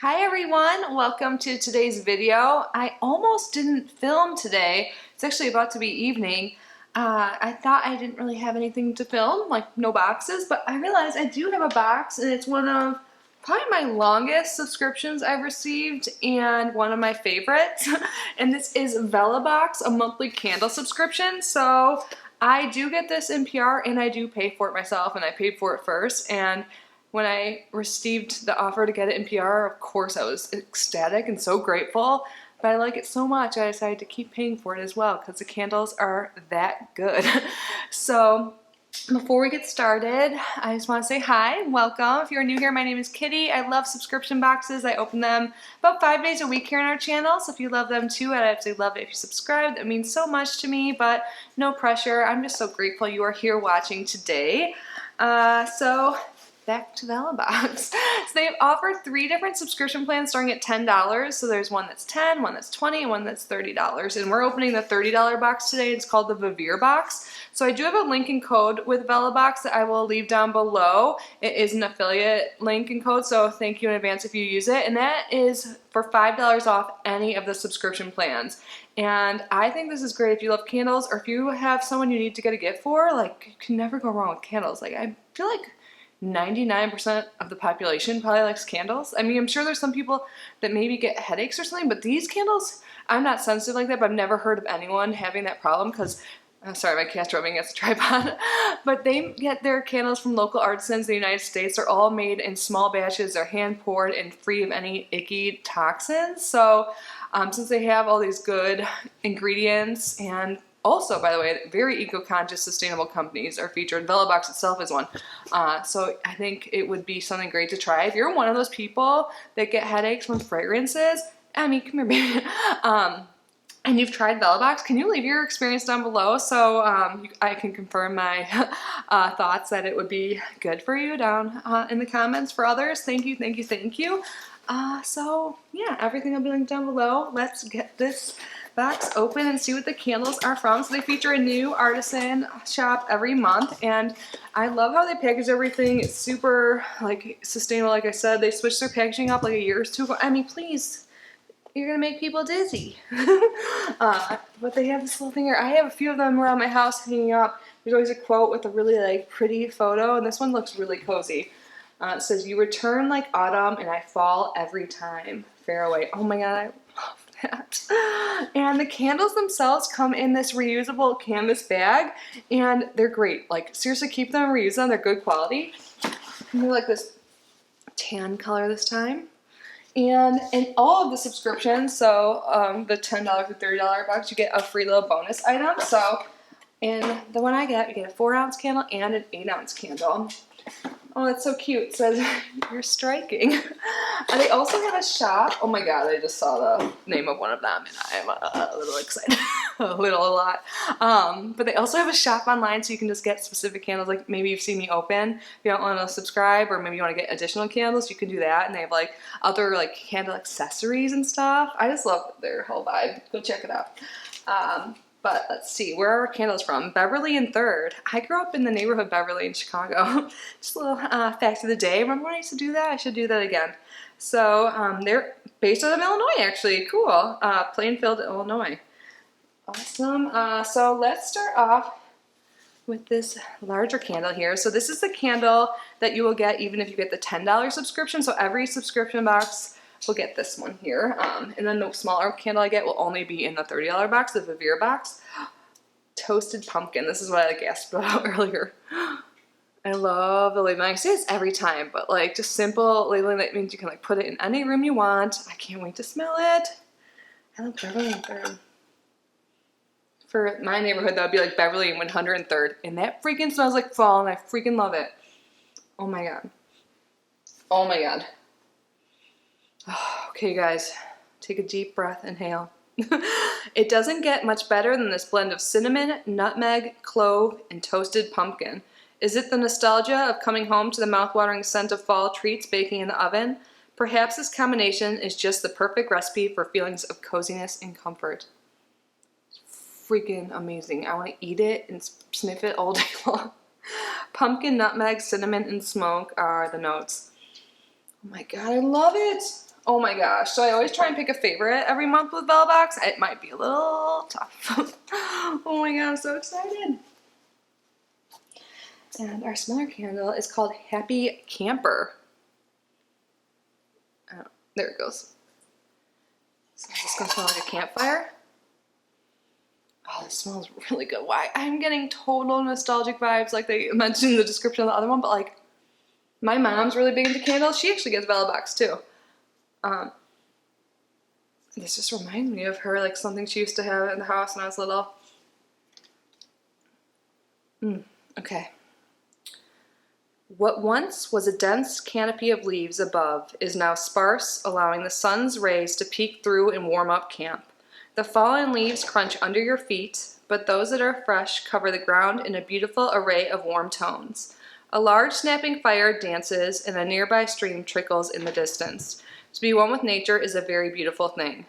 Hi everyone, welcome to today's video. I almost didn't film today. It's actually about to be evening. I thought I didn't really have anything to film, like no boxes, but I realized I do have a box and it's one of probably my longest subscriptions I've received and one of my favorites. And this is Vellabox, a monthly candle subscription. So I do get this in PR and I do pay for it myself, and I paid for it first. And when I received the offer to get it in PR, of course I was ecstatic and so grateful, but I like it so much I decided to keep paying for it as well because the candles are that good. So before we get started, I just want to say hi, welcome. If you're new here, my name is Kitty. I love subscription boxes. I open them about 5 days a week here on our channel, so if you love them too, I'd absolutely love it if you subscribe. That means so much to me, but no pressure. I'm just so grateful you are here watching today. Back to Vellabox. So they've offered 3 different subscription plans starting at $10. So there's one that's $10, one that's $20, and one that's $30. And we're opening the $30 box today. It's called the Vellabox. So I do have a link and code with Vellabox that I will leave down below. It is an affiliate link and code, so thank you in advance if you use it. And that is for $5 off any of the subscription plans. And I think this is great if you love candles, or if you have someone you need to get a gift for. Like, you can never go wrong with candles. Like, I feel like 99% of the population probably likes candles. I mean, I'm sure there's some people that maybe get headaches or something, but these candles, I'm not sensitive like that, but I've never heard of anyone having that problem because, sorry, my cat's rubbing against the tripod, but they get their candles from local artisans in the United States. They're all made in small batches. They're hand poured and free of any icky toxins. So since they have all these good ingredients, and also, by the way, very eco-conscious, sustainable companies are featured. Vellabox itself is one. So I think it would be something great to try. If you're one of those people that get headaches from fragrances, Emmy, come here, baby. And you've tried Vellabox, can you leave your experience down below so I can confirm my thoughts that it would be good for you down in the comments for others. Thank you, thank you, thank you. So yeah, everything will be linked down below. Let's get this box open and see what the candles are from. So they feature a new artisan shop every month, and I love how they package everything. It's super like sustainable. Like I said, they switched their packaging up like a year or two ago. I mean, please, you're gonna make people dizzy. But they have this little thing here. I have a few of them around my house hanging up. There's always a quote with a really like pretty photo, and this one looks really cozy. It says, "You return like autumn and I fall every time. Fare away." Oh my god, I love that. And the candles themselves come in this reusable canvas bag, and they're great. Like, seriously, keep them and reuse them. They're good quality. And they're like this tan color this time. And in all of the subscriptions, so the $10 to $30 box, you get a free little bonus item. So in the one I get, you get a 4-ounce candle and an 8-ounce candle. Oh, that's so cute. It says, "You're striking." They also have a shop. Oh my god, I just saw the name of one of them and I'm a little excited. A lot. But they also have a shop online, so you can just get specific candles. Like, maybe you've seen me open. If you don't want to subscribe, or maybe you want to get additional candles, you can do that. And they have like other like candle accessories and stuff. I just love their whole vibe. Go check it out. But let's see, where are our candles from? Beverly and 3rd. I grew up in the neighborhood Beverly in Chicago. Just a little fact of the day. Remember when I used to do that? I should do that again. So they're based out of Illinois, actually. Cool. Plainfield, Illinois. Awesome. So let's start off with this larger candle here. So this is the candle that you will get even if you get the $10 subscription. So every subscription box will get this one here. And then the smaller candle I get will only be in the $30 box, the Vellabox. Toasted pumpkin. This is what I like asked about earlier. I love the labeling. I say this every time, but like just simple labeling that means you can like put it in any room you want. I can't wait to smell it. I love Beverly and 3rd. For my neighborhood, that would be like Beverly and 103rd. And that freaking smells like fall, and I freaking love it. Oh my god. Oh my god. Okay, guys, take a deep breath, inhale. It doesn't get much better than this blend of cinnamon, nutmeg, clove, and toasted pumpkin. Is it the nostalgia of coming home to the mouth-watering scent of fall treats baking in the oven? Perhaps this combination is just the perfect recipe for feelings of coziness and comfort. Freaking amazing. I want to eat it and sniff it all day long. Pumpkin, nutmeg, cinnamon, and smoke are the notes. Oh my god, I love it. Oh my gosh. So I always try and pick a favorite every month with Vellabox. It might be a little tough. Oh my god, I'm so excited. And our smaller candle is called Happy Camper. Oh, there it goes. So is this gonna smell like a campfire? Oh, this smells really good. Why? I'm getting total nostalgic vibes like they mentioned in the description of the other one, but like my mom's really big into candles. She actually gets Vellabox too. This just reminds me of her, like something she used to have in the house when I was little. Okay. What once was a dense canopy of leaves above is now sparse, allowing the sun's rays to peek through and warm up camp. The fallen leaves crunch under your feet, but those that are fresh cover the ground in a beautiful array of warm tones. A large snapping fire dances, and a nearby stream trickles in the distance. To be one with nature is a very beautiful thing.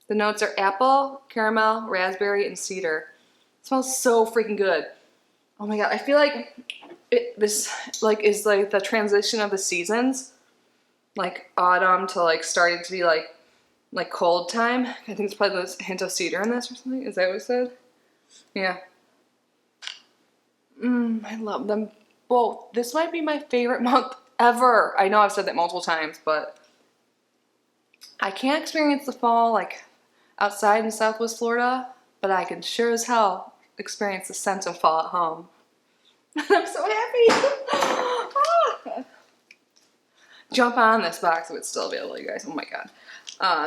The notes are apple, caramel, raspberry, and cedar. It smells so freaking good. Oh my god, I feel like this like is like the transition of the seasons, like autumn to like starting to be like cold time. I think it's probably a hint of cedar in this or something. Is that what it said? Yeah. I love them both. This might be my favorite month ever. I know I've said that multiple times, but I can't experience the fall like outside in Southwest Florida, but I can sure as hell experience the sense of fall at home. I'm so happy. Jump on this box if it's still available, you guys. Oh my god.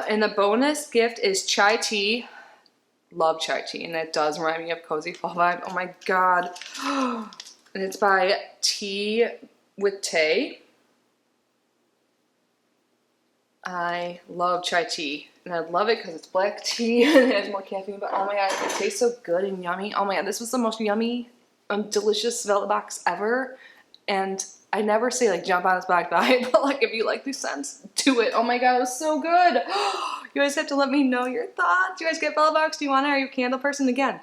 And the bonus gift is chai tea. Love chai tea, and it does remind me of cozy fall vibe. Oh my god. And it's by Tea with Tay. I love chai tea, and I love it because it's black tea and it has more caffeine, but oh my god, it tastes so good and yummy. Oh my god, this was the most yummy, delicious Vellabox ever, and I never say like jump on this box, but like if you like these scents, do it. Oh my god, it was so good. You guys have to let me know your thoughts. Do you guys get Vellabox? Do you want it? Are you a candle person again?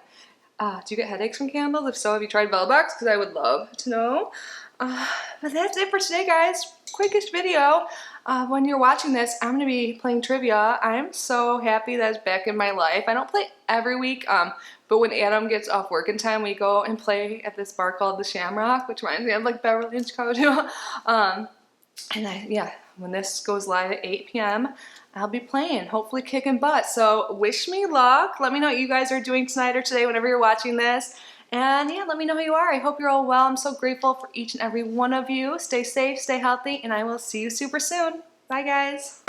Do you get headaches from candles? If so, have you tried Vellabox? Because I would love to know. But that's it for today, guys. Quickest video. When you're watching this, I'm going to be playing trivia. I'm so happy that it's back in my life. I don't play every week, but when Adam gets off work in time, we go and play at this bar called the Shamrock, which reminds me of like Beverly in Chicago. Yeah, when this goes live at 8 p.m., I'll be playing, hopefully kicking butt. So wish me luck. Let me know what you guys are doing tonight or today whenever you're watching this. And yeah, let me know how you are. I hope you're all well. I'm so grateful for each and every one of you. Stay safe, stay healthy, and I will see you super soon. Bye, guys.